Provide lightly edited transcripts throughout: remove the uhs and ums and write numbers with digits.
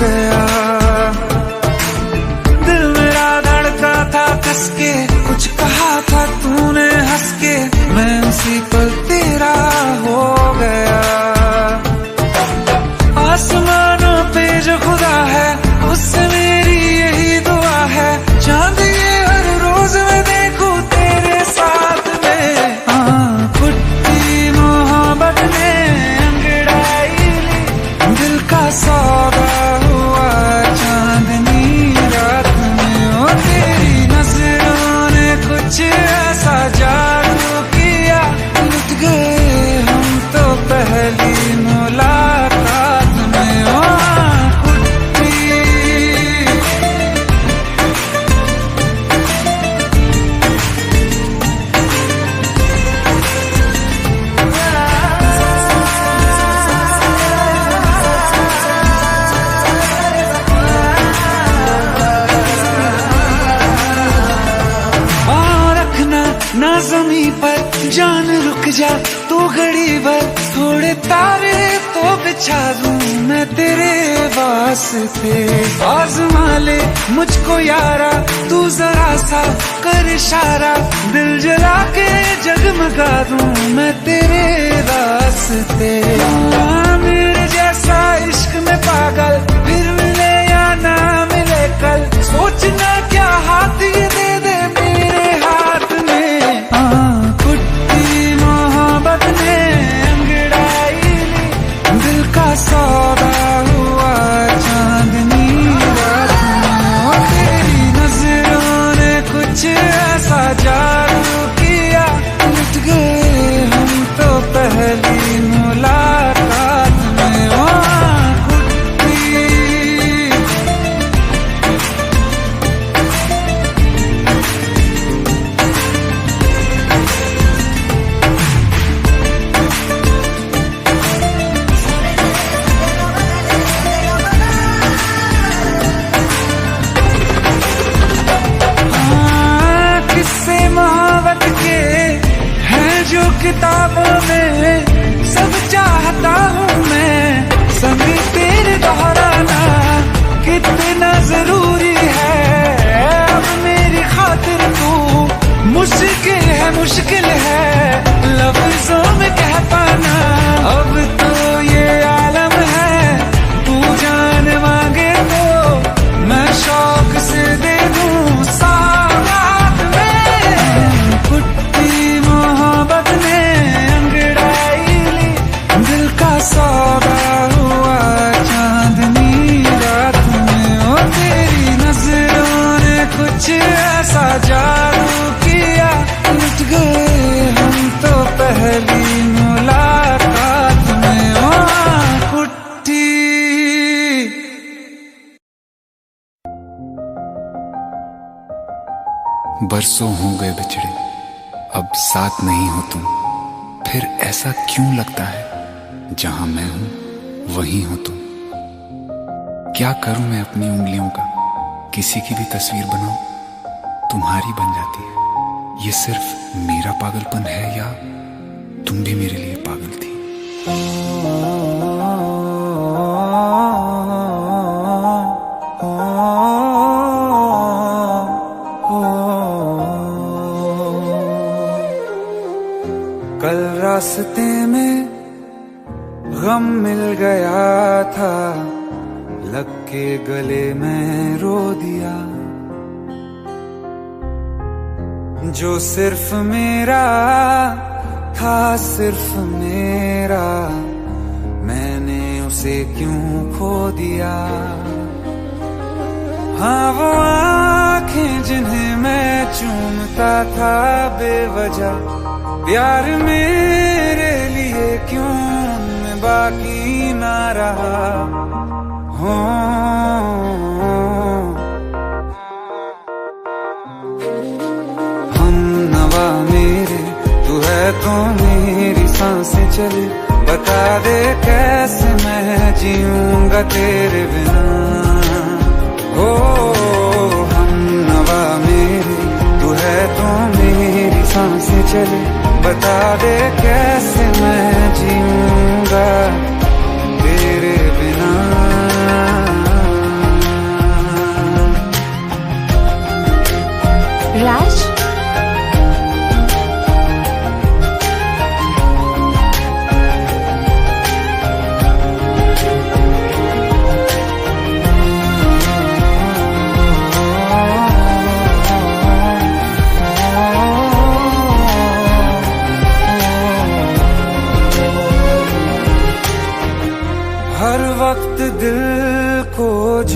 गया। दिल मेरा धड़का था कस के, कुछ कहा था तूने हंस के, मैं उसी पल तेरा हो गया। आसमानों पे जो खुदा है उससे मेरी यही दुआ है, चांद ये हर रोज मैं देखूं तेरे साथ में। फुट्टी मोहब्बत ने अंगड़ाई ली, दिल का सौदा हुआ चांदनी रात में। ओ तेरी नजरों ने कुछ ऐसा जादू किया, लुट गए हम तो पहली मुलाकात में। ओ ना ज़मीं पर जान रुक जा तू घड़ी भर, थोड़े तारे तो बिछा दूं मैं तेरे वास्ते। आज़मा ले मुझको यारा तू जरा सा कर इशारा, दिल जला के जगमगा दूं मैं तेरे रास्ते। मेरे जैसा इश्क में पागल फिर मिले या ना मिले कल, सोचना क्या हाथ ये दे दे मेरे हाथ में। कुट्टी मोहब्बत ने अंगड़ाई ली, दिल का सौदा हुआ चांदनी रात में। ओ तेरी नजरों ने कुछ ऐसा जादू किया, लुट गए हम तो पहली मुलाकात में। ओ किताबों में सब चाहता हूँ मैं, संग तेरे दोहराना कितना जरूरी है। अब मेरी खातिर तू मुश्किल है लफ्जों में कह पाना। अब तो ये आलम है तू जान मांगे तो मैं शौक से दे दूँ साथ में। कुट्टी मोहब्बत ने अंगड़ाई ली, दिल का सौदा हुआ चांदनी रात में। ओ तेरी नजरों ने कुछ ऐसा जादू किया, लुट गए हम तो पहली मुलाकात में। ओ कुट्टी बरसों हो गए बिछड़े, अब साथ नहीं हो तुम, फिर ऐसा क्यों लगता है जहां मैं हूं वहीं हो तुम। क्या करूं मैं अपनी उंगलियों का, किसी की भी तस्वीर बनाऊं तुम्हारी बन जाती है। ये सिर्फ मेरा पागलपन है या तुम भी मेरे लिए पागल थी। कल रास्ते में गम मिल गया था, लग के गले में रो दिया। जो सिर्फ मेरा था सिर्फ मेरा, मैंने उसे क्यों खो दिया। हाँ वो आँखें जिन्हें मैं चूमता था बेवजह, प्यार मेरे लिए क्यों उनमें बाकी ना रहा हो। हम नवा मेरे तू है तो मेरी सांसें चले, बता दे कैसे मैं जीऊंगा तेरे बिना। हो हम नवा मेरे तू है तो मेरी सांसें चले, बता दे कैसे मैं जीऊंगा तेरे बिना।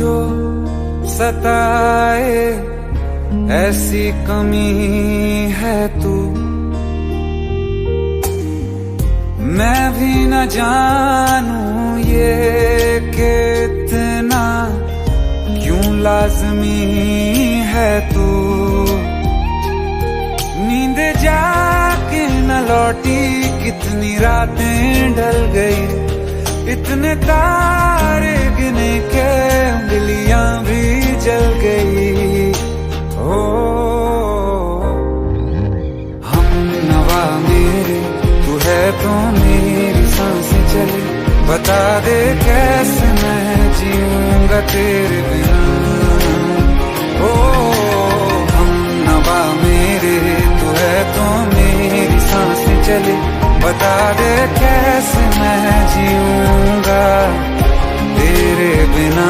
जो सताए ऐसी कमी है तू। मैं भी न जानूं ये कि इतना क्यों लाज़मी है तू। नींद जाके न लौटी कितनी रातें ढल गई, इतने तारे गिने के उंगलियां भी जल गई। ओ हम नवा मेरे तू है तो मेरी सांसें चली, बता दे कैसे मैं जीऊंगा तेरे बिना। ओ हम नवा मेरे तू है तो मेरी सांसें चली, बता दे कैसे मैं जीऊंगा तेरे बिना।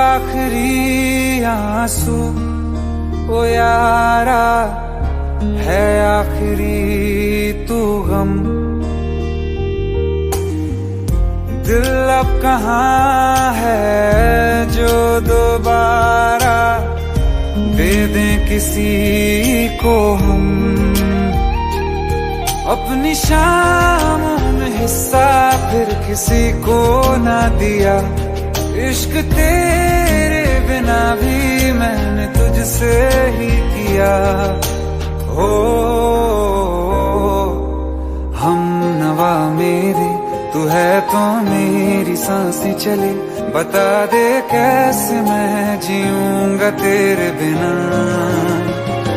आखिरी आंसू ओ यारा है, आखिरी तू गम। दिल अब कहाँ है जो दोबारा दे दें किसी को हम। अपनी शामों में हिस्सा फिर किसी को ना दिया, इश्क तेरे बिना भी मैंने तुझसे ही किया। हो हम नवा मेरे तू है तो मेरी सांसें चले, बता दे कैसे मैं जीऊंगा तेरे बिना।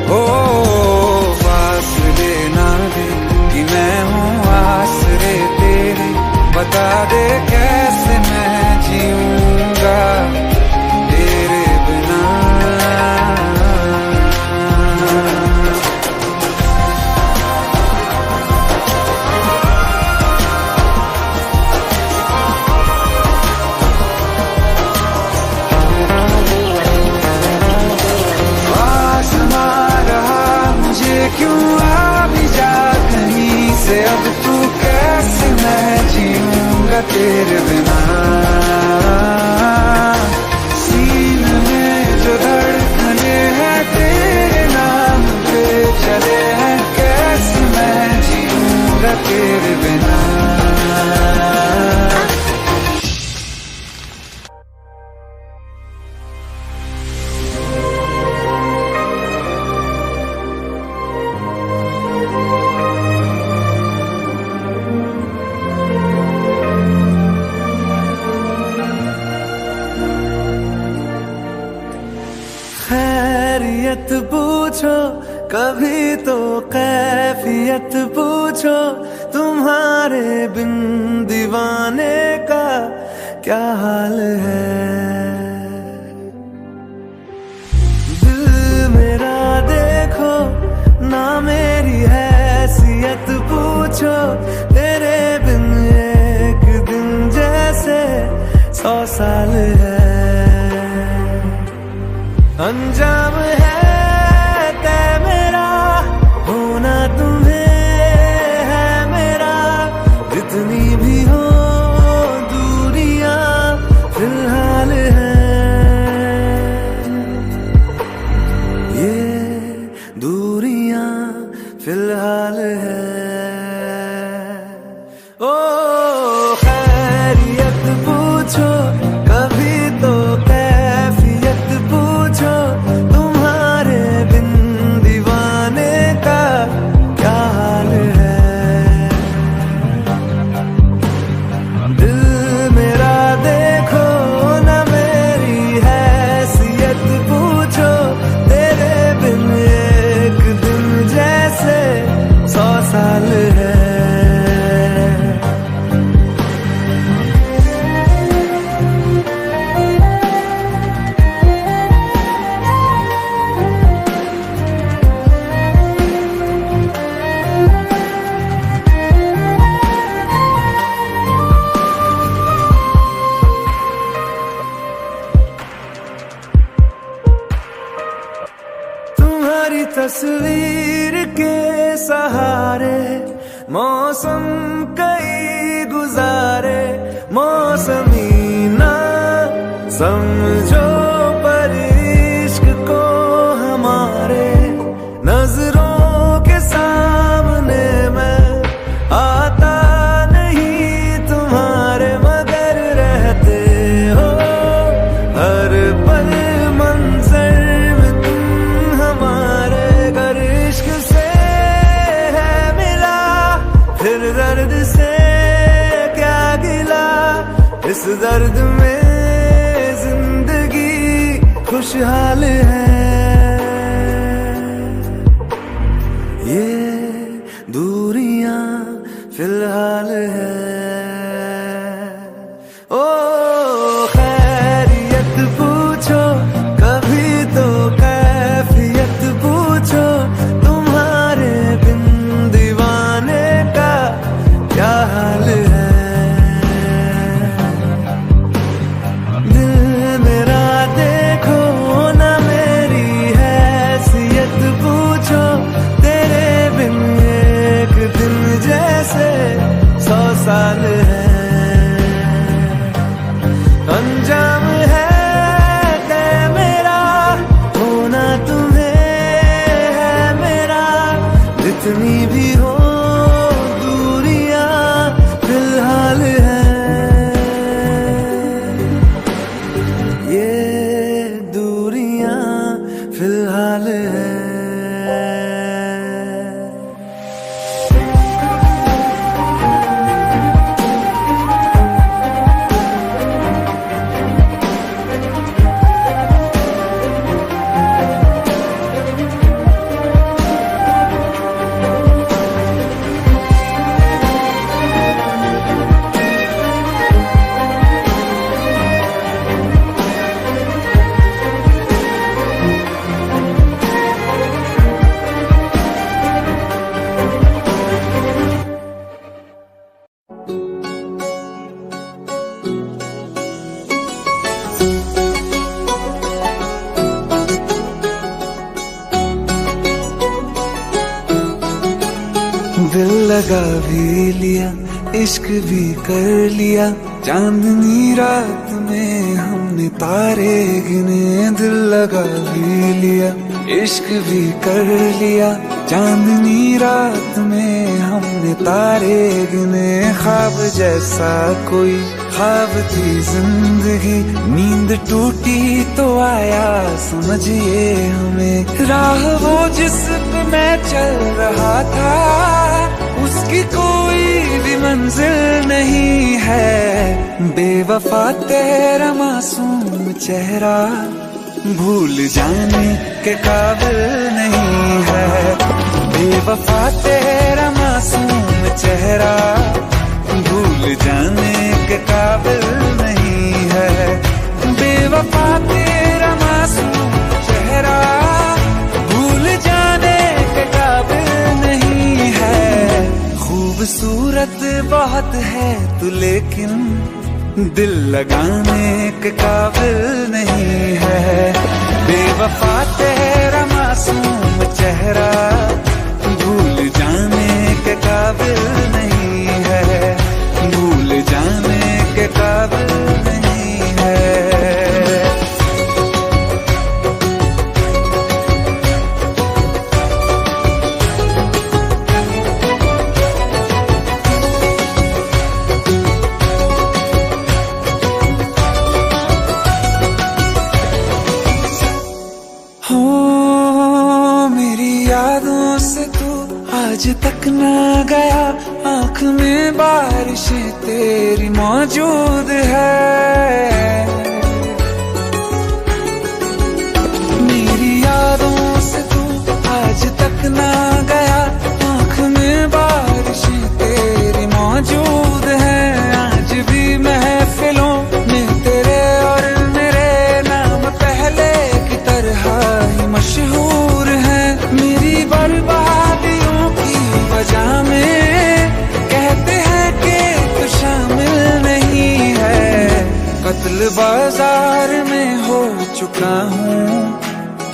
हो फासले ना दे कि मैं हूँ आसरे तेरे, बता दे कैसे मैं जीऊंगा तेरे बिना। आसमां रहा मुझे क्यों आ भी जा कहीं से, अब तू कैसे मैं जीऊंगा तेरे बिना। सीने में जो धड़कने हैं तेरे नाम पे चले हैं, कैसे मैं जीऊंगा तेरे बिना। खैरियत पूछो कभी तो कैफियत पूछो, तुम्हारे बिन दीवाने का क्या हाल है। दिल मेरा देखो ना मेरी हैसियत पूछो, तेरे बिन एक दिन जैसे 100 साल है। अंजाम है तय मेरा होना तुम्हें है मेरा, जितनी भी हो दूरियां फिलहाल है। ये दूरियां फिलहाल है। ओ खैरियत पूछो कभी तो कैफियत पूछो, तुम्हारे तस्वीर के सहारे मौसम कई गुजारे, मौसमी ना समझो पर इश्क को हमारे, नजरों के सामने मैं आता नहीं तुम्हारे, मगर रहते हो हर पल मंजर में तुम हमारे। अगर इश्क से है मिला फिर दर्द से क्या गिला, इस दर्द में जिंदगी खुशहाल है। ये दूरियां फिलहाल है। ओ खैरियत पूछो कभी तो कैफियत पूछो, तुम्हारे बिन दीवाने का क्या हाल है। दिल मेरा देखो ना मेरी हैसियत पूछो, तेरे बिन एक दिन जैसे 100 साल है। अंजाम है तय मेरा होना तुम्हें है मेरा, जितनी भी हो दूरियां फिलहाल है। ये दूरियां फिलहाल है। दिल लगा भी लिया इश्क भी कर लिया, चांदनी रात में हमने तारे गिने। दिल लगा भी लिया इश्क भी कर लिया, चांदनी रात में हमने तारे गिने। ख्वाब जैसा कोई ख्वाब थी जिंदगी, नींद टूटी तो आया समझिए हमें। राह वो जिस पे मैं चल रहा था, उसकी कोई भी मंजिल नहीं है। बेवफा तेरा मासूम चेहरा भूल जाने के काबिल नहीं है। बेवफा तेरा मासूम चेहरा भूल जाने के काबिल नहीं है। बेवफा तेरा मासूम चेहरा भूल जाने के काबिल नहीं है। खूबसूरत बहुत है तू लेकिन दिल लगाने के काबिल नहीं है। बेवफा तेरा मासूम चेहरा भूल जाने के काबिल नहीं है। भूल जाने के काबिल नहीं है। यादों से तू आज तक ना गया, आँख में बारिशें तेरी मौजूद है। मेरी यादों से तू आज तक ना गया, आँख में बारिशें तेरी मौजूद है। आज भी महफिलों में तेरे और मेरे नाम पहले की तरह ही मशहूर है। मेरी बर्बादियों की वजह में कहते हैं कि तू शामिल नहीं है। कत्ल बाजार में हो चुका हूँ,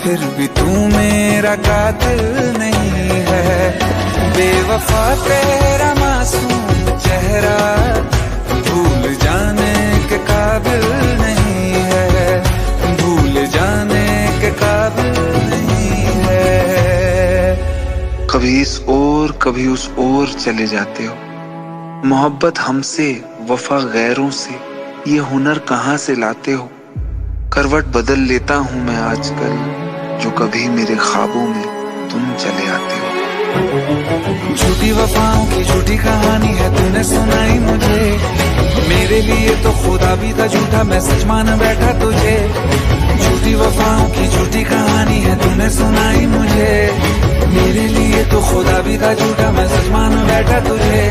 फिर भी तू मेरा कातिल नहीं है। बेवफा तेरा मासूम चेहरा भूल जाने के काबिल नहीं है, भूल जाने के काबिल नहीं है। कभी इस ओर कभी उस ओर चले जाते हो, मोहब्बत हमसे वफा गैरों से, ये हुनर कहाँ से लाते हो। करवट बदल लेता हूँ मैं आजकल, जो कभी मेरे ख्वाबों में तुम चले आते हो। झूठी वफाओं की झूठी कहानी है तूने सुनाई मुझे, मेरे लिए तो खुदा भी था झूठा, मैं सच मान बैठा तुझे। झूठी वफाओं की झूठी कहानी है तूने सुनाई मुझे, मेरे लिए तो खुदा भी था झूठा, मैं सच मान बैठा तुझे।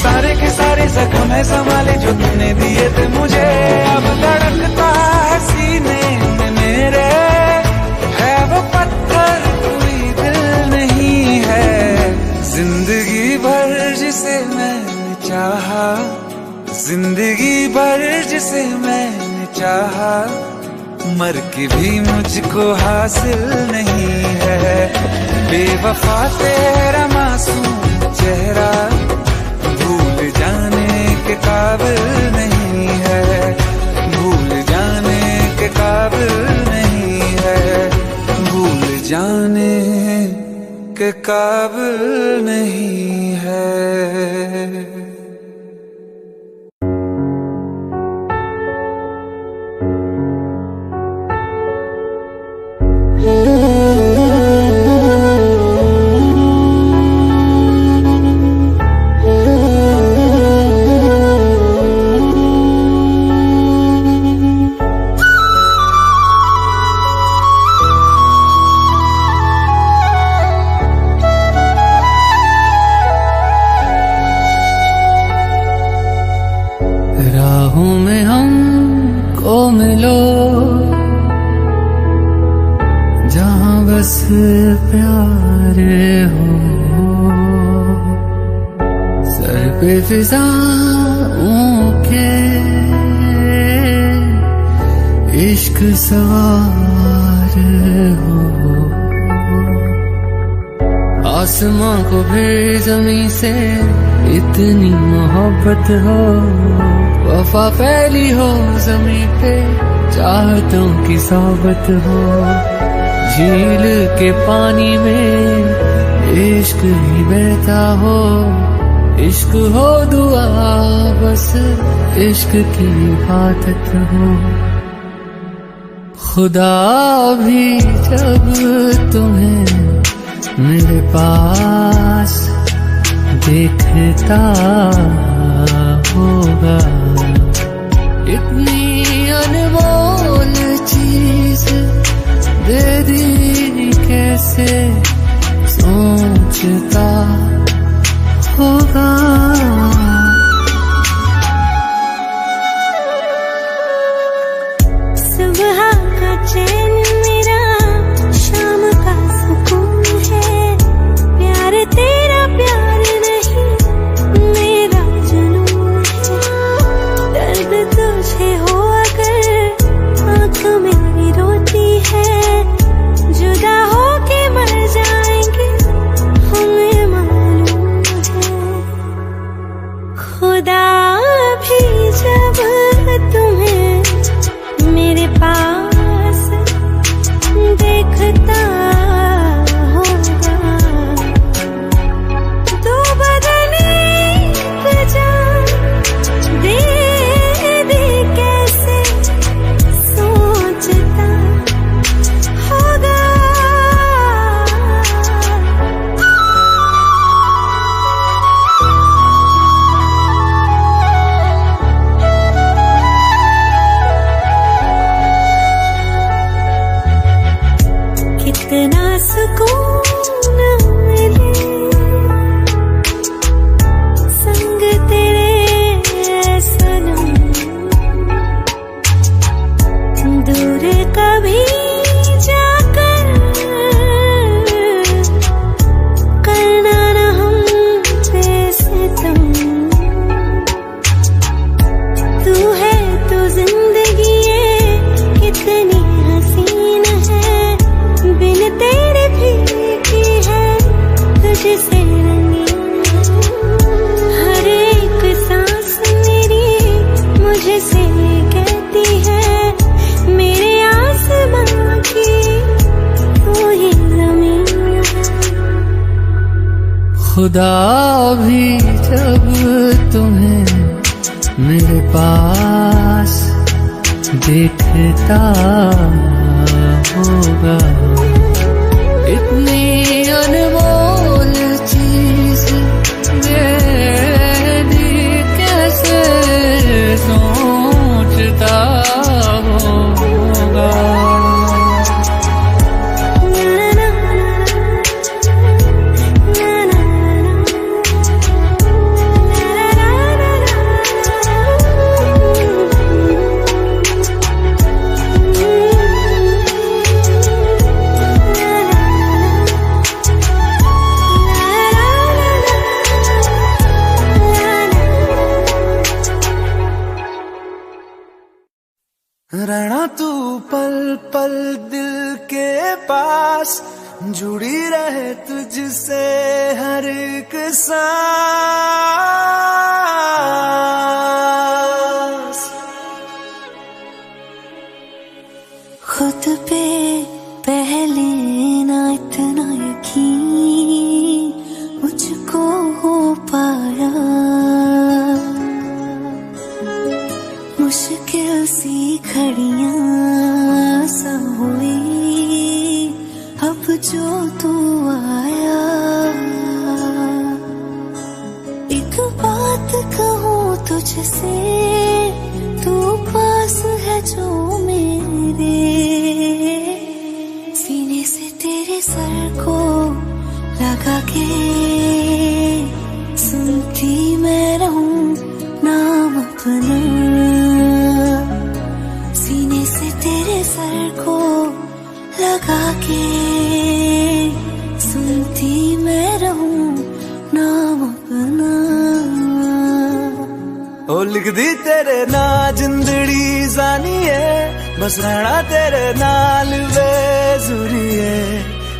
सारे के सारे जख्म है संभाले जो तूने दिए थे मुझे, अब धड़कता है सीने में मेरे, है वो पत्थर कोई दिल नहीं है। जिंदगी भर जिसे मैंने चाहा, जिंदगी भर जिसे मैंने चाहा, मर के भी मुझको हासिल नहीं है। बेवफा तेरा मासूम चेहरा भूल जाने के काबिल नहीं है, भूल जाने के काबिल नहीं है, भूल जाने के काबिल नहीं है। राहों में हमको मिलो, जहाँ बस प्यार हो, सर पे फिजाओं के इश्क सवार हो। आसमां को फिर जमीन से इतनी मोहब्बत हो, वफा फैली हो जमीन पे चाहतों की सोबत हो। झील के पानी में इश्क ही बहता हो, इश्क हो दुआ बस इश्क की इबादत हो। खुदा भी जब तुम्हें मेरे पास देखता होगा, इतनी अनमोल चीज दे दी कैसे सोचता होगा। सुबह का चैन मेरा शाम का सुकून है, प्यार तेरा प्यार नहीं मेरा जुनून है। दर्द तुझे हो अगर आँख मेरी रोती है, जुदा होके मर जाएंगे हमें मालूम है। मुझसे रंगीन, हर एक सांस मेरी मुझसे कहती है मेरे आसमां की तू ही ज़मीन। खुदा भी जब तुम्हें मेरे पास देखता होगा, इतनी अनमोल चीज मेरी कैसे सोचता होगा। रहना तू पल पल दिल के पास, जुड़ी रहे तुझसे हर एक सांस। खुद पे पहले ना इतना यकीन मुझको हो पाया, मुश्किल सी घड़ियां सा हुई अब जो तू आया। एक बात कहूँ तुझसे, तू पास है जो मेरे, सीने से तेरे सर को लगा के सुनती मैं रहूं नाम अपना, सीने से तेरे सर को लगा के सुनती मैं रहूं नाम अपना। ओ लिख दी तेरे ना जिंदड़ी जानी है, बस रहना तेरे नाल बेजुरी है।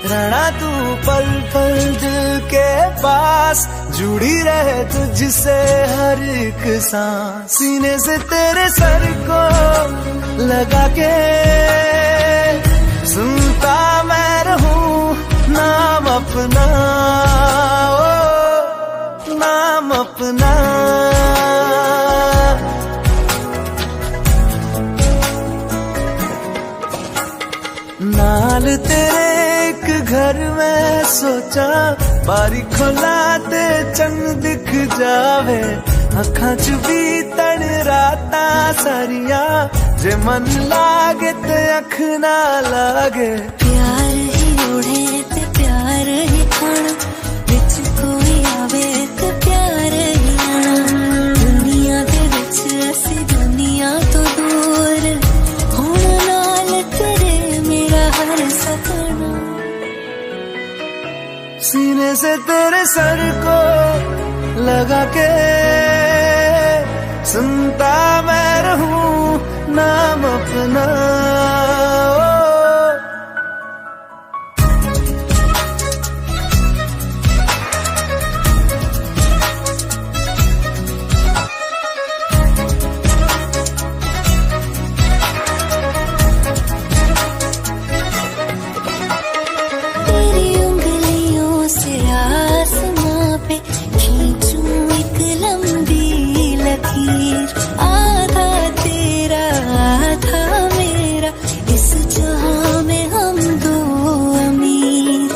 रहना तू पल पल दिल के पास, जुड़ी रहे तुझसे हर एक सांस, सीने से तेरे सर को लगा के सुनता मैं रहूं नाम अपना, ओ नाम अपना। नाल तेरे एक घर में सोचा, बारी खोला ते चंग दिख जावे, अखां च भी तन राता सारिया, जे मन लागे ते अख ना लागे। प्यार ही ओढ़े ते प्यार ही खाना, विच कोई आवे ते प्यार ही आना, दुनिया दे विच असी दुनिया तो दूर, होण नाल तेरे मेरा हर सपना। सीने से तेरे सर को लगा के सुनता मैं रहूं नाम अपना, तेरी उंगलियों से आसमां पे खींचूं एक लंबी लकीर, आधा तेरा आधा मेरा, इस जहां में हम दो अमीर।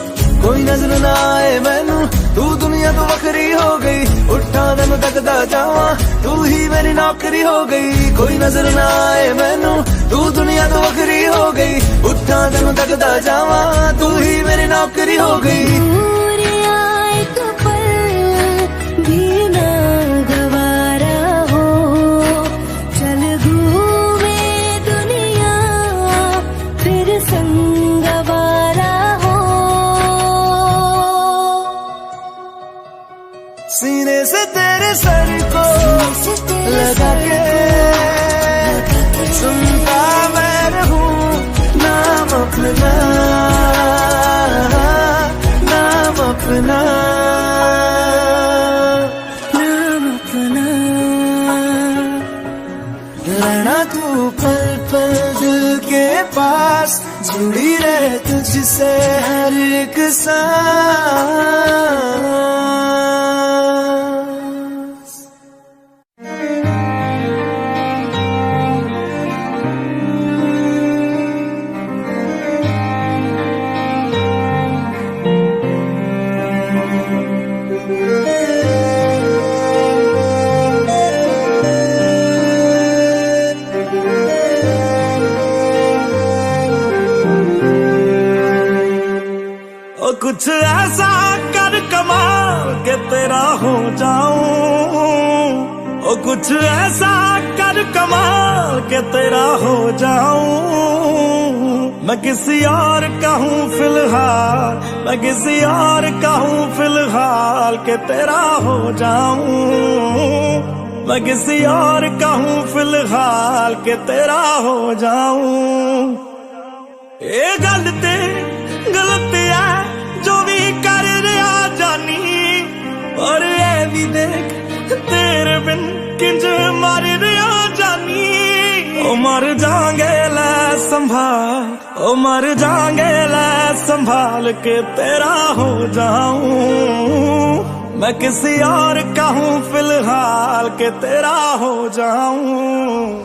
कोई नजर ना आए मैनू तू दुनिया तो वखरी हो गई, उठा तेनू तकदा जावां तू ही मेरी नौकरी हो गई। कोई नजर ना आए मैनू तू दुनिया तो वखरी हो गई, उठा तेनू तकदा जावां तू ही मेरी नौकरी हो गई। दूर आए तो पल भी ना गवारा हो, चल घूमे दुनिया फिर संग आवारा हो। सीने से तेरे सर को लगा के सुनता मैं रहूं नाम अपना, नाम अपना। जुड़ी रहे तुझसे हर एक सांस। ओ कुछ ऐसा कर कमाल के तेरा हो जाऊं, ओ कुछ ऐसा कर कमाल के तेरा हो जाऊं। मैं किसी और का हूँ फिलहाल, मैं किसी और का हूँ फिलहाल के तेरा हो जाऊं। मैं किसी और का हूँ फिलहाल के तेरा हो जाऊं। ये गलती गलती है जो भी कर रहा जानी, और ये भी देख तेरे बिन किंज मर रहा जानी। ओ मर जाएंगे लै संभाल, ओ मर जाएंगे लै संभाल के तेरा हो जाऊं। मैं किसी और का हूँ फिलहाल के तेरा हो जाऊं।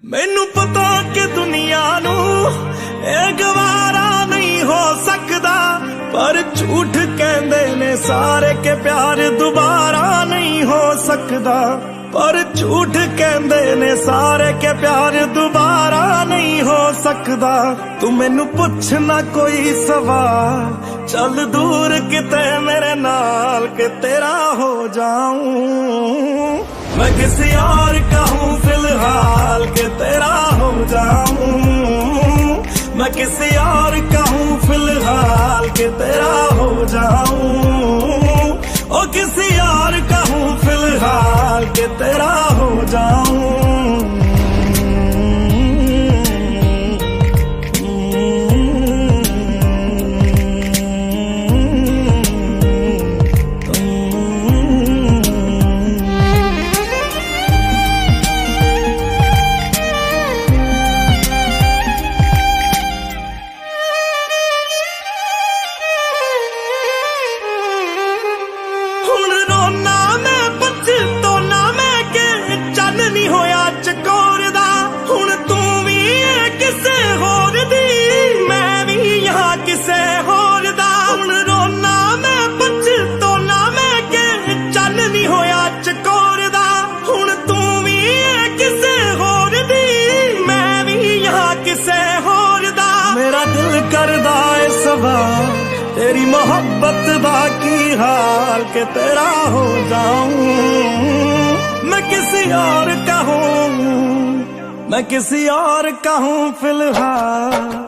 मैनू पता कि दुनिया नू ये गवारा नहीं हो सकदा, पर झूठ कहंदे ने सारे के प्यार दोबारा नहीं हो सकदा। पर झूठ कहंदे ने सारे के प्यार दोबारा नहीं हो सकदा। तू मैनू पुछ ना कोई सवाल, चल दूर किते मेरे नाल के तेरा हो जाऊं। मैं किसी और का हूँ फिलहाल के तेरा हो जाऊं। मैं किसी और का हूँ फिलहाल के तेरा हो जाऊं। ओ किसी और का हूँ फिलहाल के तेरा हो जाऊं। तेरी मोहब्बत बाकी हाल के तेरा हो जाऊं। मैं किसी और का हूँ, मैं किसी और का हूँ फिलहाल।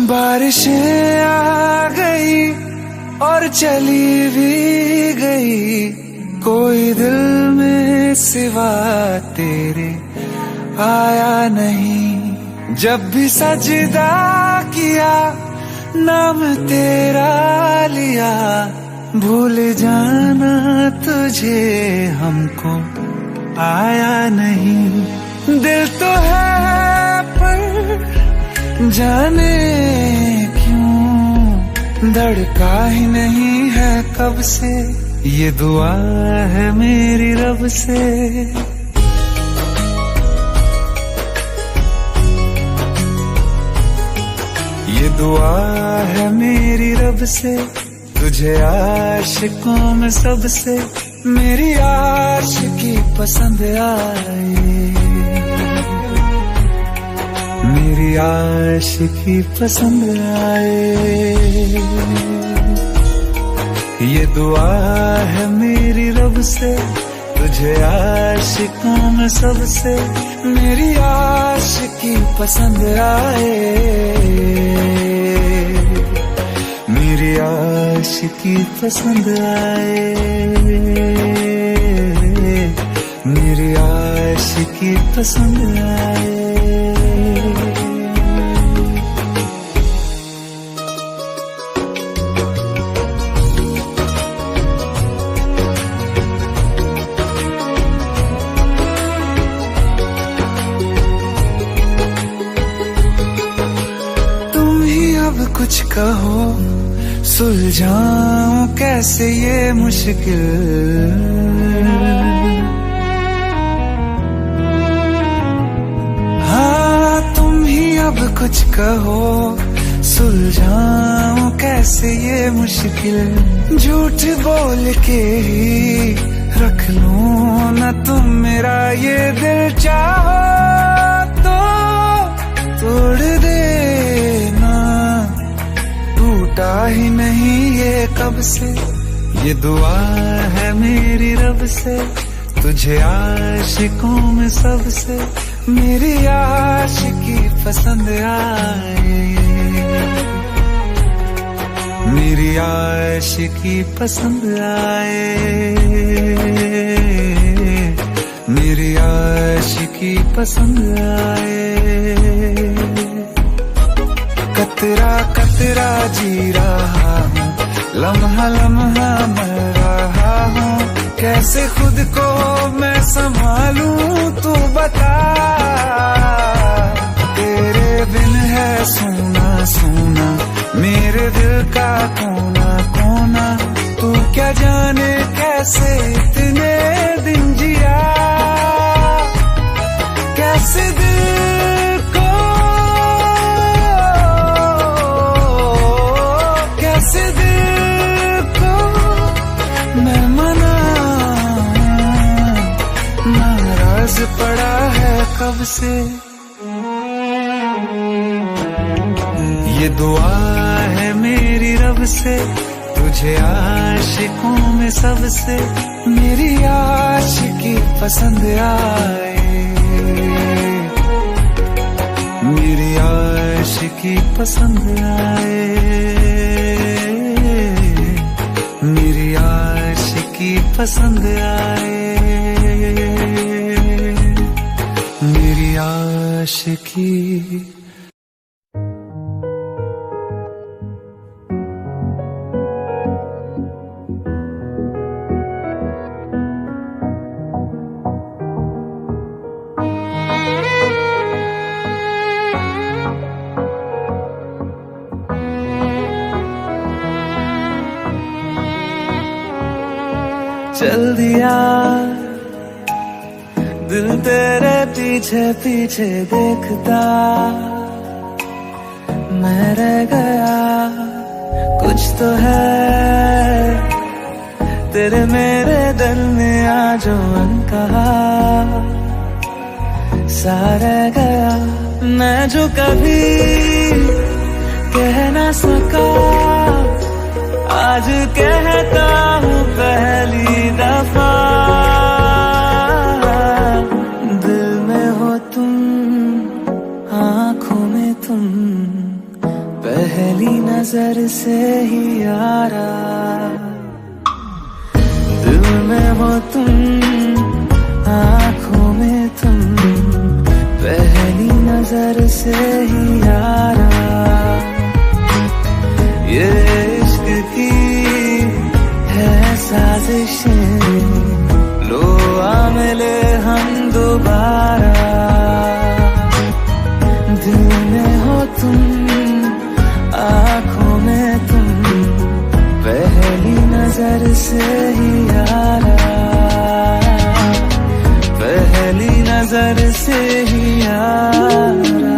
बारिशें आ गई और चली भी गई, कोई दिल में सिवा तेरे आया नहीं। जब भी सजदा किया नाम तेरा लिया, भूल जाना तुझे हमको आया नहीं। दिल तो है पर जाने क्यों धड़का ही नहीं है कब से, ये दुआ है मेरी रब से। ये दुआ है मेरी रब से, तुझे आशिकों में सबसे मेरी आशिकी पसंद आए, मेरी आशिकी पसंद आए। ये दुआ है मेरी रब से, तुझे आशिकों में सबसे मेरी आशिकी पसंद आए, मेरी आशिकी पसंद आए, मेरी आशिकी पसंद आए। कुछ कहो सुलझाऊं कैसे ये मुश्किल, हाँ तुम ही अब कुछ कहो सुलझाऊं कैसे ये मुश्किल। झूठ बोल के ही रख लूं ना तुम मेरा ये दिल, चाहो तो तोड़ देना, टूटा ही नहीं ये कब से। ये दुआ है मेरी रब से, तुझे आशिकों में सबसे मेरी आशिकी पसंद आए, मेरी आशिकी पसंद आए, मेरी आशिकी पसंद आए। कतरा कतरा जी रहा हूँ, लम्हा लम्हा मर रहा हूँ, कैसे खुद को मैं संभालूं तू बता। तेरे बिन है सोना सोना मेरे दिल का कोना कोना, तू क्या जाने कैसे इतने दिन जिया, कैसे दिल को कैसे दिल को मैं मनाऊं, नाराज पड़ा है कब से। ये दुआ है मेरी रब से, तुझे आशिकों में सबसे मेरी आशिकी पसंद आए, मेरी आशिकी पसंद आए, मेरी आशिकी पसंद आए, मेरी आशिकी। चल दिया दिल तेरे पीछे पीछे देखता, मैं रह गया कुछ तो है तेरे मेरे दरमिया जो अनकहा सा रह गया, मैं जो कभी कह ना सका आज कहता हूँ पहली दफा। दिल में हो तुम, आँखों में तुम, पहली नजर से ही यारा। दिल में हो तुम, आँखों में तुम, पहली नजर से ही यारा। ये इश्क की है साजिशें, लो आ मिले हम दोबारा। दिल में हो तुम, आँखों में तुम, नजर से ही यारा, पहली नजर से ही यारा।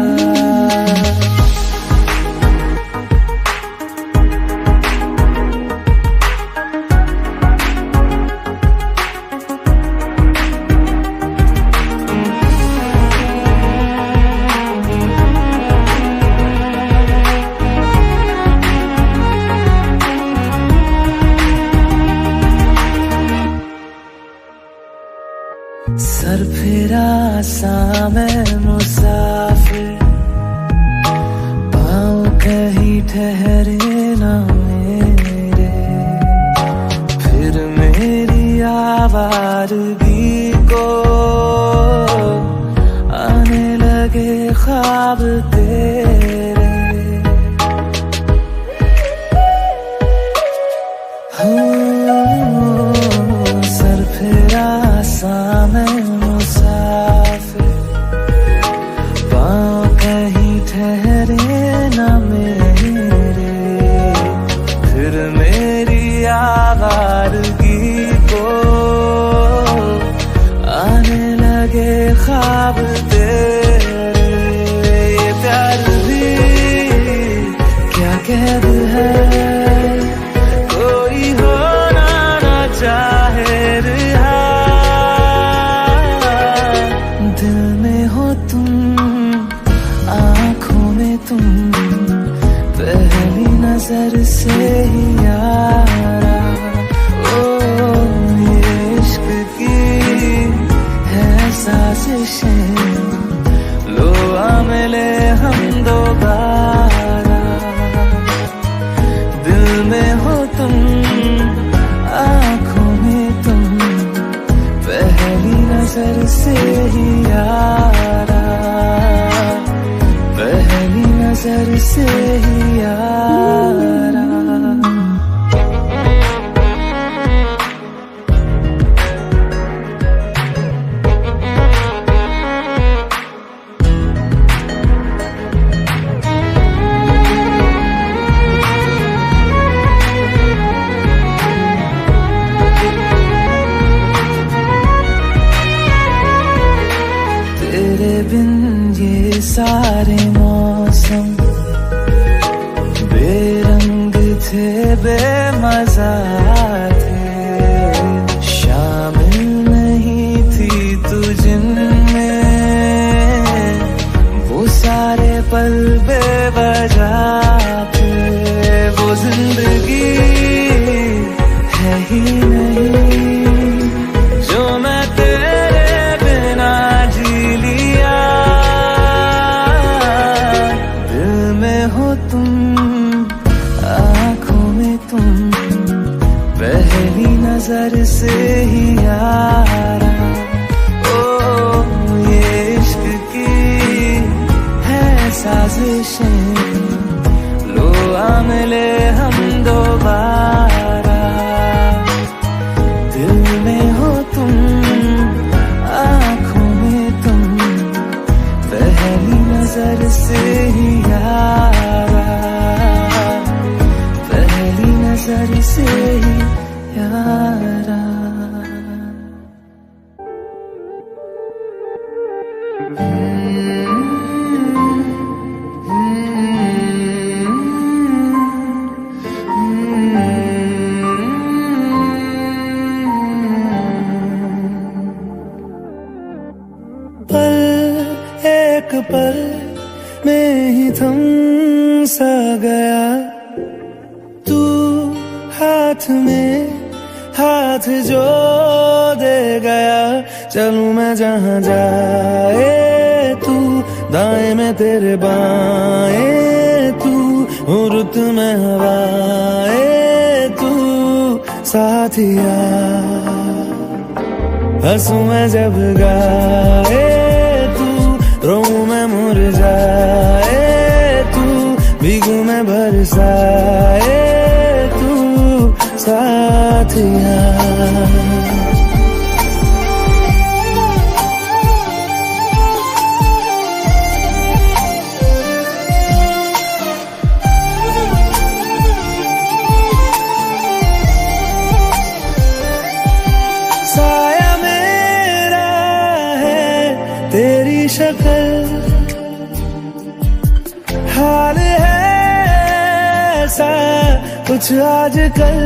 सर फिरा सा मैं मुसाफिर, पाँव कहीं ठहरे ना मेरे, फिर मेरी आवारगी को आने लगे ख्वाब तेरे। सर फिरा सा मैं मुसाफिर, पाँव कहीं ठहरे ना मेरे, फिर मेरी आवारगी को आने लगे ख्वाब तेरे। ये प्यार भी क्या कैद है, कोई होना ना चाहे रिहा, दिल में हो तुम, आँखों में तुम, पहली नजर से ही यारा। ओ ये इश्क की है साजिशें, लो आ मिले हम दोबारा, दिल में हो तुम, आँखों में तुम, पहली नजर से ही यारा, पहली नजर से ही यारा। तेरे बिन ये सारे मौसम बेरंग थे, बेमजा थे, शामिल नहीं थी तू जिनमें, वो सारे पल बेवजह थे, वो जिंदगी है ही नहीं जो मैं तेरे बिना जी लिया। दिल में हो तुम, आँखों में तुम, पहली नजर से ही यारा। ओ ये इश्क की है साजिशें, लो आ मिले हम दोबारा, दिल में हो तुम, आँखों में तुम, पहली नजर से ही यारा, पहली नजर से ही यारा। पल एक पल में ही थम सा गया, तू हाथ में हाथ जो दे गया, चलूं मैं जहाँ जाए तू, दाएं में तेरे बाएं तू, रुत में हवाए तू, साथिया हंसू मैं जब गाए तू, रोऊं मैं मुरझाए तू, भीगू मैं बरसाए तू, साथिया। शक्ल हाल है ऐसा कुछ आजकल।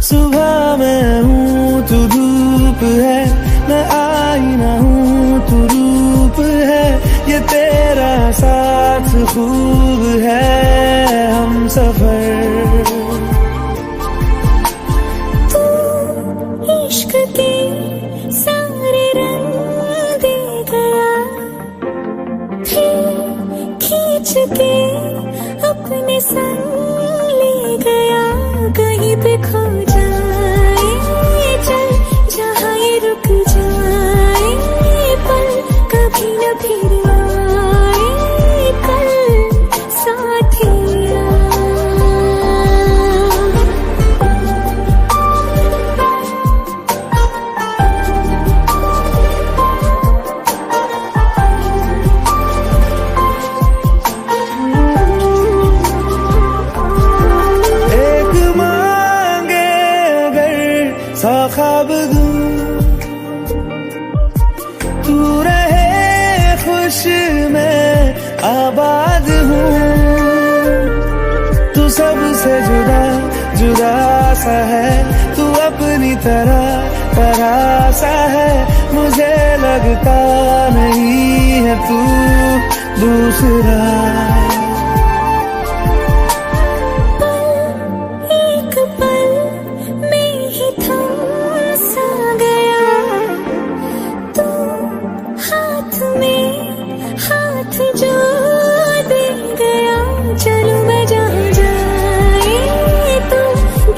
सुबह मैं हूँ तू धूप है, मैं आईना हूँ तू रूप है। ये तेरा साथ खूब है हम सफर। तू इश्क के सारे रंग दे गया, फिर खींच के अपने संग ले गया। कहीं पे खो जाए चल जहाँ ये रुक जाए, पल कभी न फिर आए कल साथिया। एक मांगे अगर सौ ख्वाब दूं, तू रहे खुश मैं आबाद हूँ। तू सबसे जुदा जुदा सा है, तू अपनी तरह सा है। मुझे लगता नहीं है तू दूसरा। एक पल में ही थम सा गया, तू हाथ में हाथ जो दे गया। चलूं मैं जहाँ जाए तू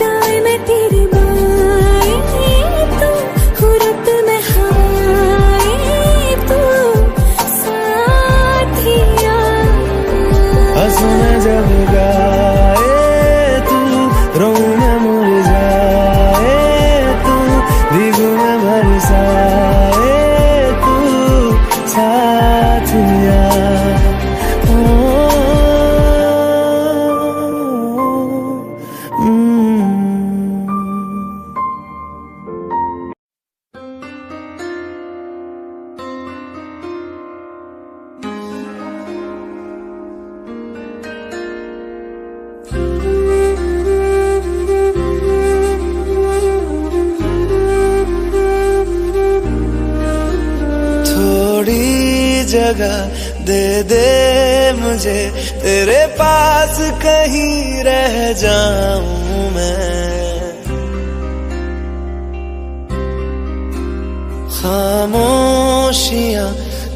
दाएं में तेरे बाएं, तू हुरत में हवाएं, तू साथिया। हंसू मैं जब गाए तू, रोऊं मैं मुरझाए तू, भीगू मैं बरसाए तू साथिया। थोड़ी जगह दे दे मुझे, तेरे पास कहीं रह जाऊं मैं। खामोशियां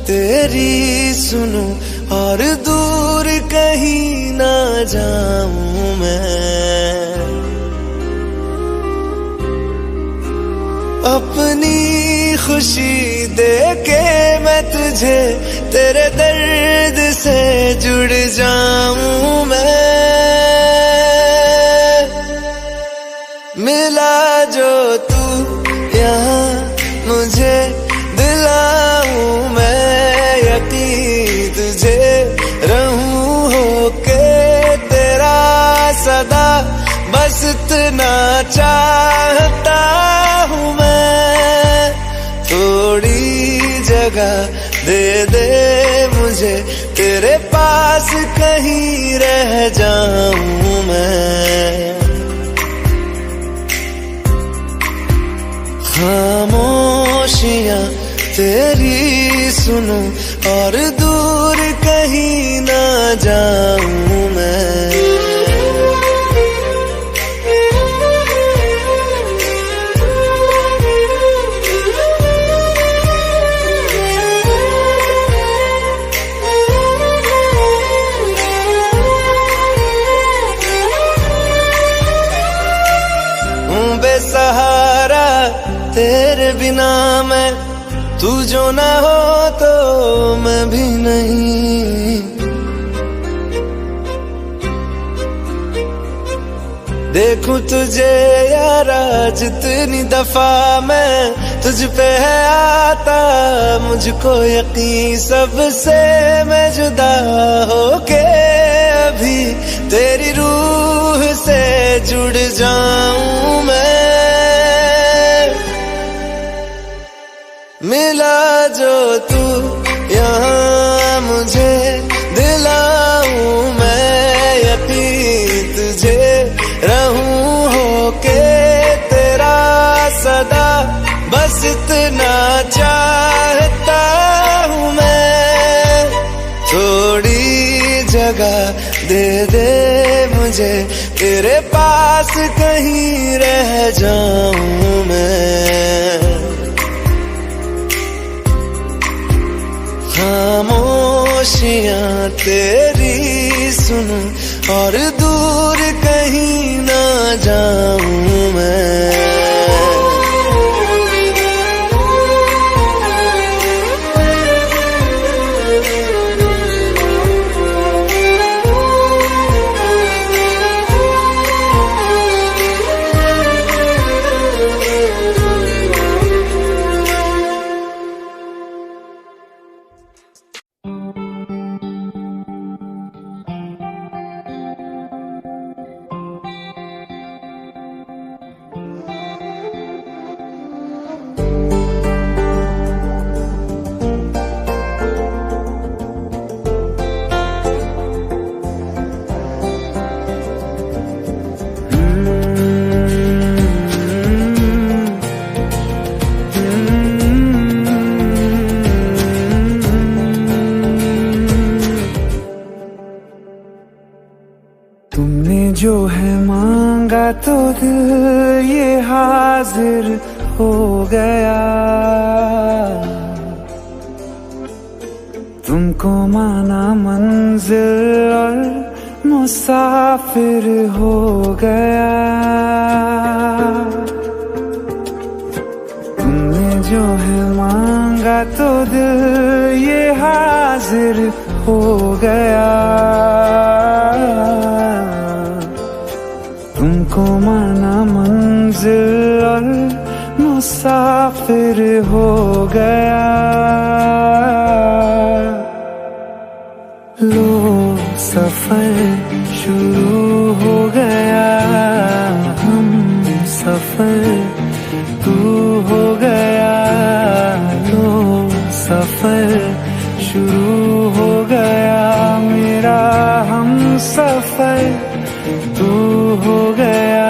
तेरी सुनूं और दूर कहीं ना जाऊं मैं। अपनी खुशी दे के मैं तुझे तेरे दर्द से जुड़ जाऊं मैं। मिला जो तू यहाँ मुझे दिलाऊं मैं यकीन तुझे रहूं होके तेरा सदा। बस इतना चाहता हूँ मैं, थोड़ी जगह दे दे मुझे, तेरे पास कहीं रह जाऊं मैं। खामोशियां तेरी सुनूं और दूर कहीं ना जाऊं मैं। बेसहारा तेरे बिना मैं, तू जो ना हो तो मैं भी नहीं। देखूं तुझे यारा जितनी दफा मैं तुझ पे है आता, मुझको यकीन सबसे मैं जुदा होके अभी तेरी रूह से जुड़ जाऊं मैं। मिला जो तू यहाँ मुझे दिलाऊं मैं यकीन तुझे रहूं होके तेरा सदा बस इतना चाहता हूँ मैं। थोड़ी जगह दे दे मुझे तेरे पास कहीं रह जाऊं मैं। खामोशियां तेरी सुनूं और दूर कहीं ना जाऊं मैं। तुमने जो है मांगा तो दिल ये हाजिर हो गया। तुमको माना मंजिल और मुसाफिर हो गया। तुमने जो है मांगा तो दिल ये हाजिर हो गया। तुमको माना मंजिल और मुसाफिर हो गया। लो सफर शुरू हो गया। हम सफर तू हो गया। लो सफर शुरू हो गया। मेरा हम सफर तू हो गया।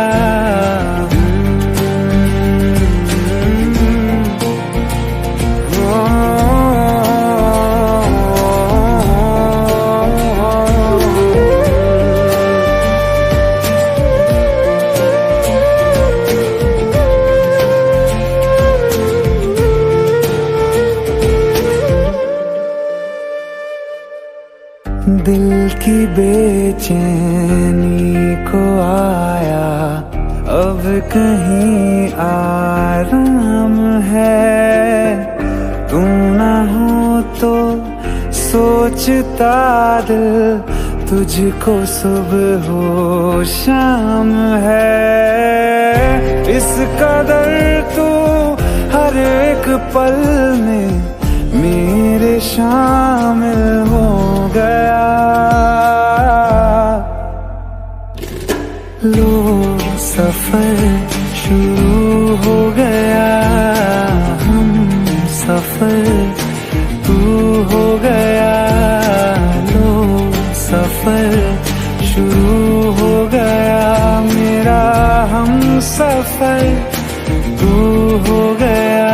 दिल की बेचैनी को आया अब कहीं आराम है। तू ना हो तो सोचता दिल तुझको सुबह हो शाम है। इस कदर तू हर एक पल में मेरे शामिल हो गया। लो सफर शुरू हो गया। हम सफर तू हो गया। लो सफर शुरू हो गया। मेरा हम सफर तू हो गया।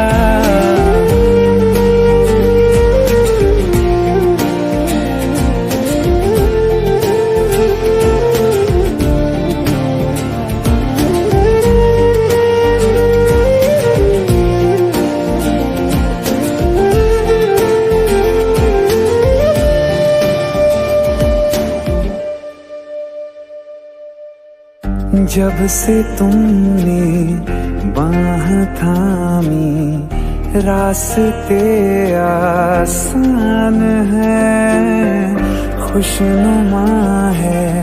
जब से तुमने बाह थामी रास्ते आसान है। खुशनुमा है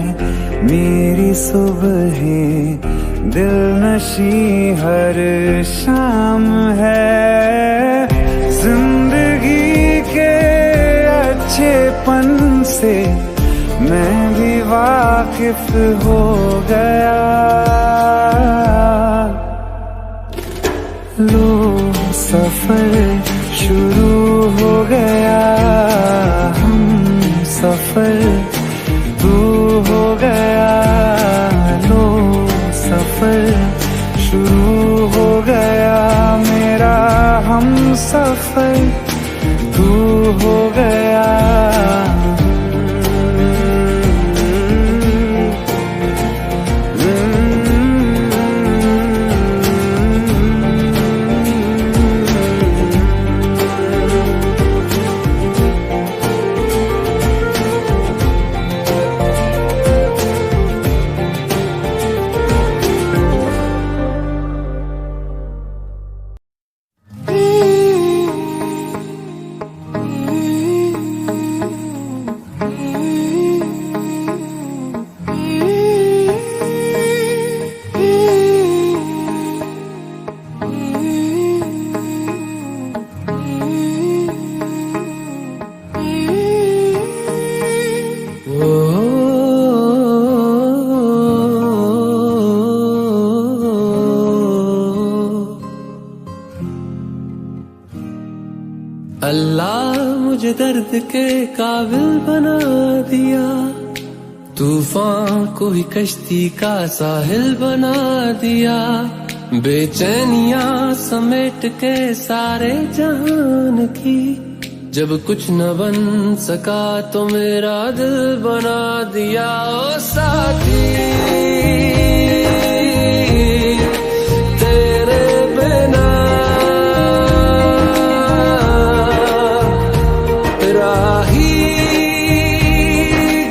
मेरी सुबह दिल नशी हर शाम है। जिंदगी के अच्छेपन से मैं भी वाकिफ हो गया। लो सफर शुरू सफर शुरू हो गया, मेरा हम सफर तू हो गया। अल्लाह मुझे दर्द के काबिल बना दिया, तूफान को ही कश्ती का साहिल बना दिया। बेचैनियां समेट के सारे जहान की, जब कुछ न बन सका तो मेरा दिल बना दिया। ओ साथी तेरे बिना राही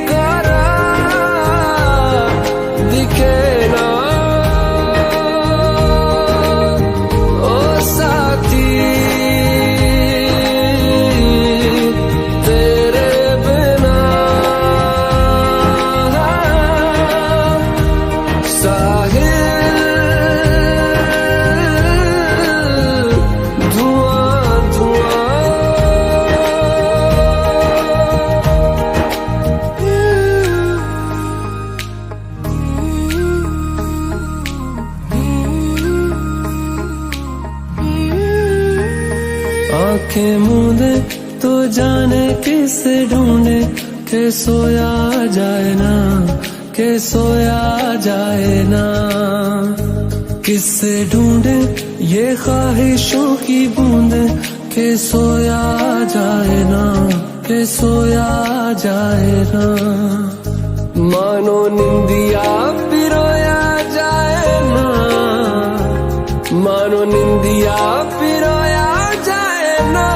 करा दिखे ना। ओ साथी तेरे बिना साहिल धुआं धुआं। आंखें मूंदे तो जाने किसे ढूंढे, के सोया जाए ना, के सोया जाए ना। किससे ढूंढे ये ख्वाहिशों की बूंदे, के सोया जाए ना, के सोया जाए ना। मानो निंदिया पिरोया जाए ना, मानो निंदिया पिरोया जाए ना।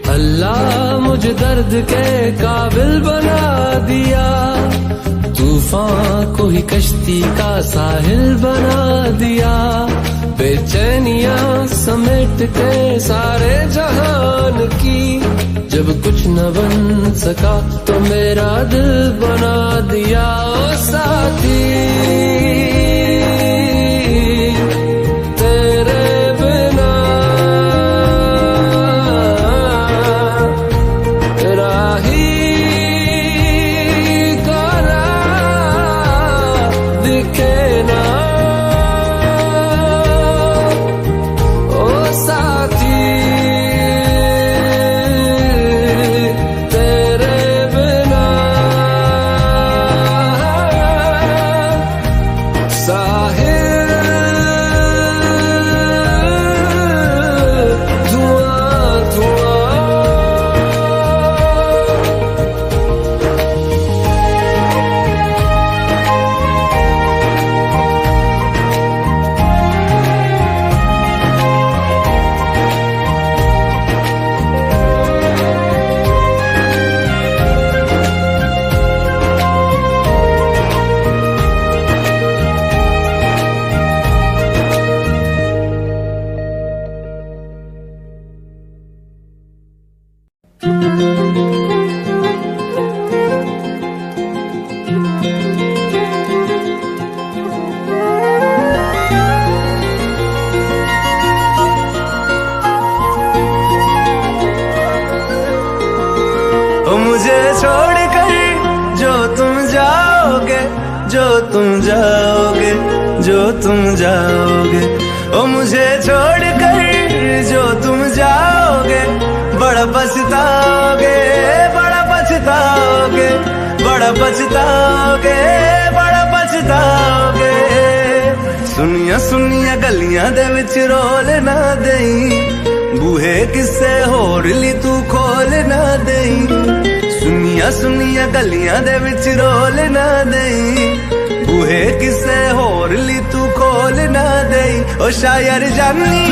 अल्लाह मुझे दर्द के काबिल बना दिया, तूफान को ही कश्ती का साहिल बना दिया। बेचैनियां समेट के सारे जहान की, जब कुछ न बन सका तो मेरा दिल बना दिया। ओ साथी तेरे बिना राही करा दिखे ना। ओ साथी तेरे बिना साहिल धुआं धुआं। ओ मुझे छोड़ कर जो तुम जाओगे, जो तुम जाओगे, जो तुम जाओगे, ओ मुझे छोड़ कर जो तुम जाओगे, बड़ा पछताओगे, बड़ा पछताओगे, बड़ा पछताओगे, बड़ा पछताओगे। सुनिया सुनिया गलियां दे विच रोल ना देई, बूहे किसे होर ली तू खोल ना देई। सुनिया सुनिया गलियां दे विच रोल ना देई, बूहे किसे होर ली तू खोल ना देई। ओ शायर जानी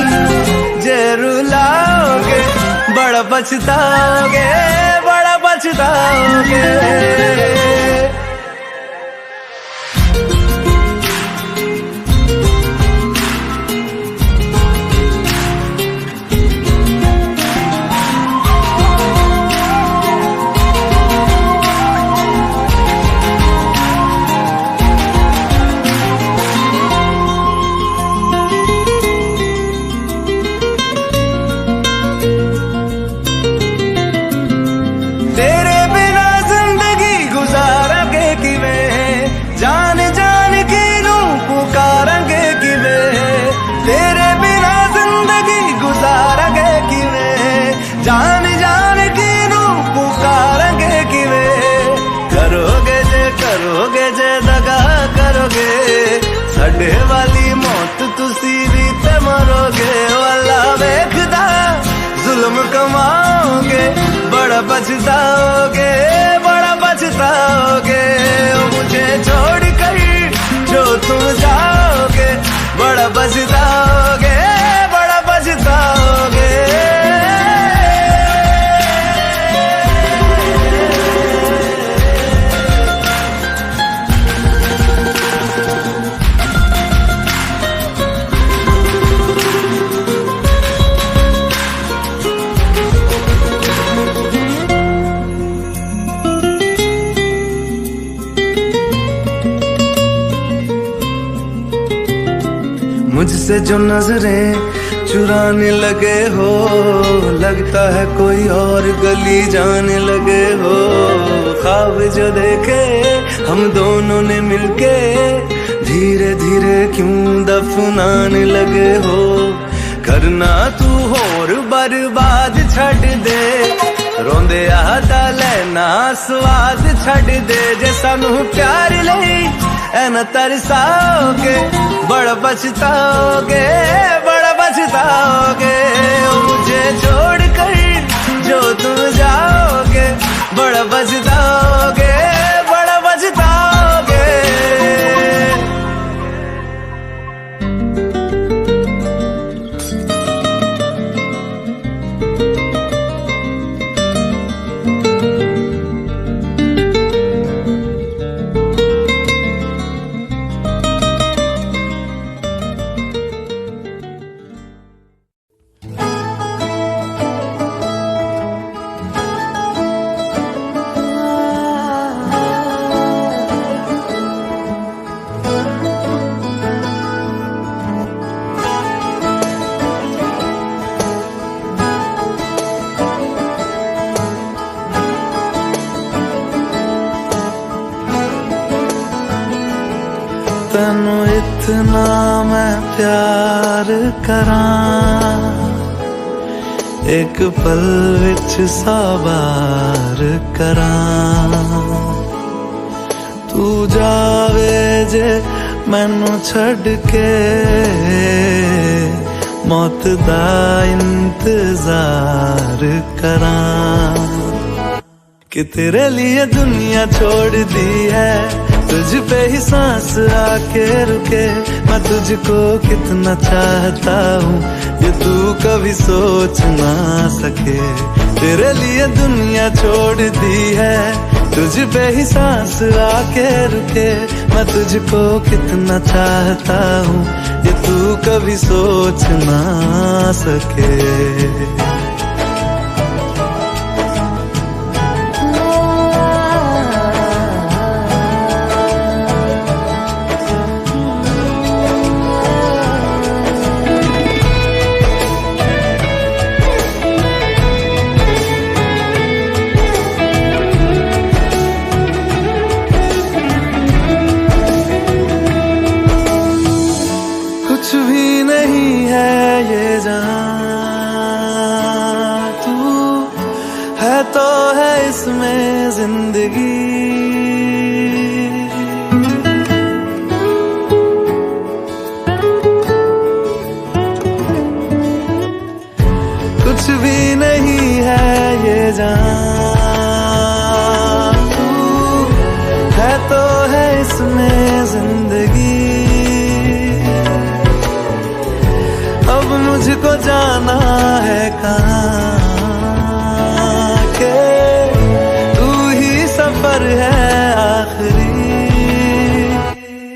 जे रुलाओगे, बड़ा पछताओगे, बड़ा पछताओगे। जान जान की नू पुकारेंगे किवें, करोगे जे दगा करोगे, साडे वाली मौत तुसी भी ते मरोगे। वाला वेखदा जुल्म कमाओगे, बड़ा पछताओगे, बड़ा पछताओगे। मुझे छोड़ कर जो तुम जाओगे, बड़ा पछताओगे, बड़ा पछताओगे। मुझसे जो नजरें चुराने लगे हो, लगता है कोई और गली जाने लगे हो। ख्वाब जो देखे हम दोनों ने मिलके, धीरे धीरे क्यों दफनाने लगे हो। करना तू होर बर्बाद छड़ दे, रोंदे आता लेना स्वाद छड़ दे। जे सानू प्यार लई ऐना तरसाओगे, बड़ा पछताओगे, बड़ा पछताओगे। मुझे छोड़ कर जो तुम जाओगे, बड़ा पछताओगे, बड़ा पछताओगे। तैनू इतना मैं प्यार करां, एक पल विच साबार करां। तू जावे जे मैनू छड़ के, मौत दा इंतजार करां। कि तेरे लिए दुनिया छोड़ दी है, तुझ पे ही सांस आके रुके। मैं तुझको कितना चाहता हूँ, ये तू कभी सोच ना सके। तेरे लिए दुनिया छोड़ दी है, तुझ पे ही सांस आके रुके। मैं तुझको कितना चाहता हूँ, ये तू कभी सोच ना सके। इसमें जिंदगी। कुछ भी नहीं है ये जान, तू है तो है इसमें जिंदगी। अब मुझको जाना है कहाँ के तू ही सफर है आखिरी।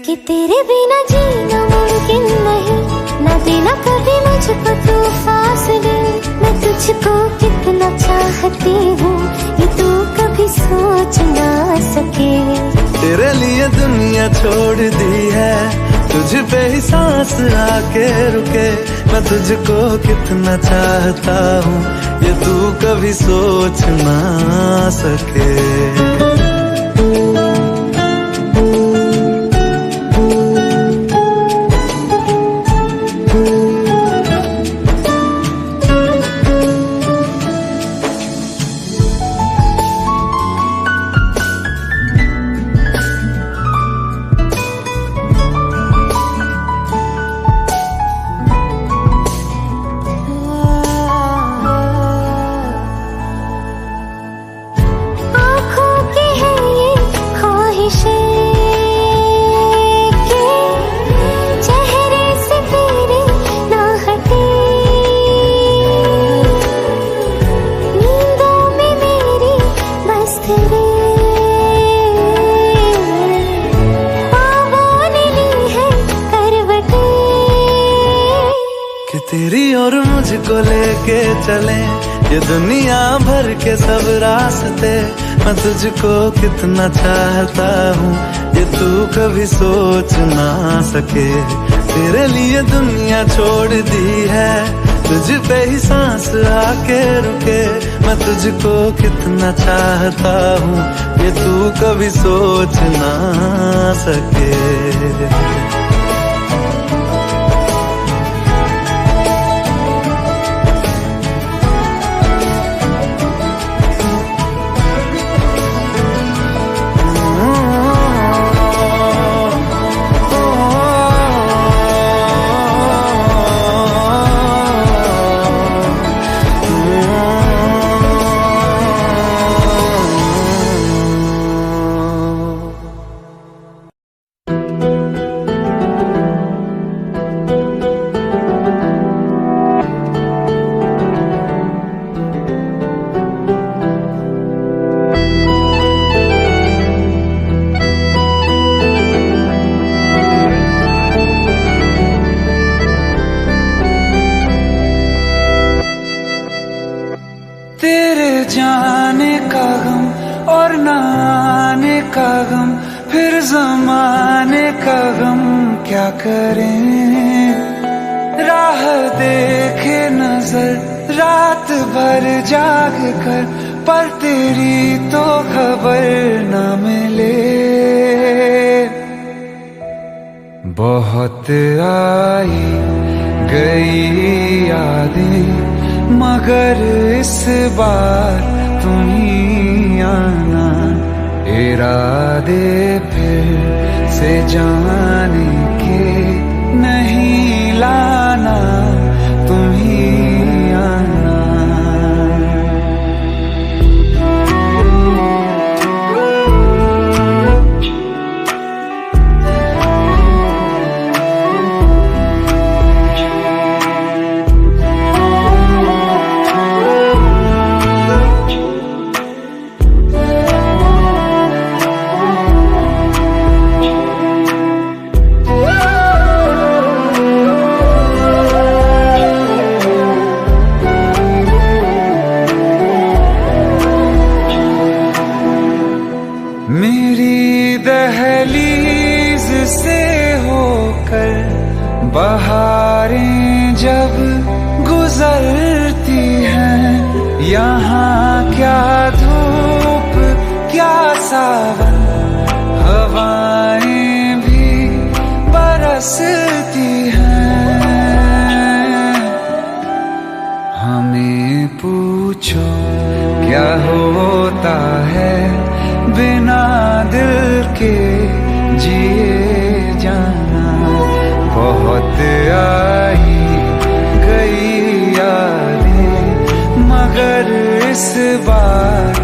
कि तेरे बिना जीना मुमकिन नहीं, ना देना कभी मुझको तू फासले। मैं तुझको कितना चाहती हूँ ये तू कभी सोच ना सके। तेरे लिए दुनिया छोड़ दी है, तुझ पे ही सांस आके रुके। मैं तुझको कितना चाहता हूँ ये तू कभी सोच ना सके। तेरी और मुझको लेके चले ये दुनिया भर के सब रास्ते। मैं तुझको कितना चाहता हूँ ये तू कभी सोच ना सके। तेरे लिए दुनिया छोड़ दी है, तुझ पे ही सांस आके रुके। मैं तुझको कितना चाहता हूँ ये तू कभी सोच ना सके। तेरे जाने का गम और न आने का गम, फिर जमाने का गम क्या करें। राह देखे नजर रात भर जाग कर, पर तेरी तो खबर न मिले। बहुत आई गई यादें मगर इस बार तुम ही आना। इरादे फिर से जाने के नहीं लाना, तुम ही आना। मेरी दहलीज से होकर बहारें जब गुजरती हैं, यहाँ क्या धूप क्या सावन, हवाएं भी बरसती हैं। हमें पूछो क्या होता है बिना दिल के जिए जाना। बहुत आई गई यादें मगर इस बार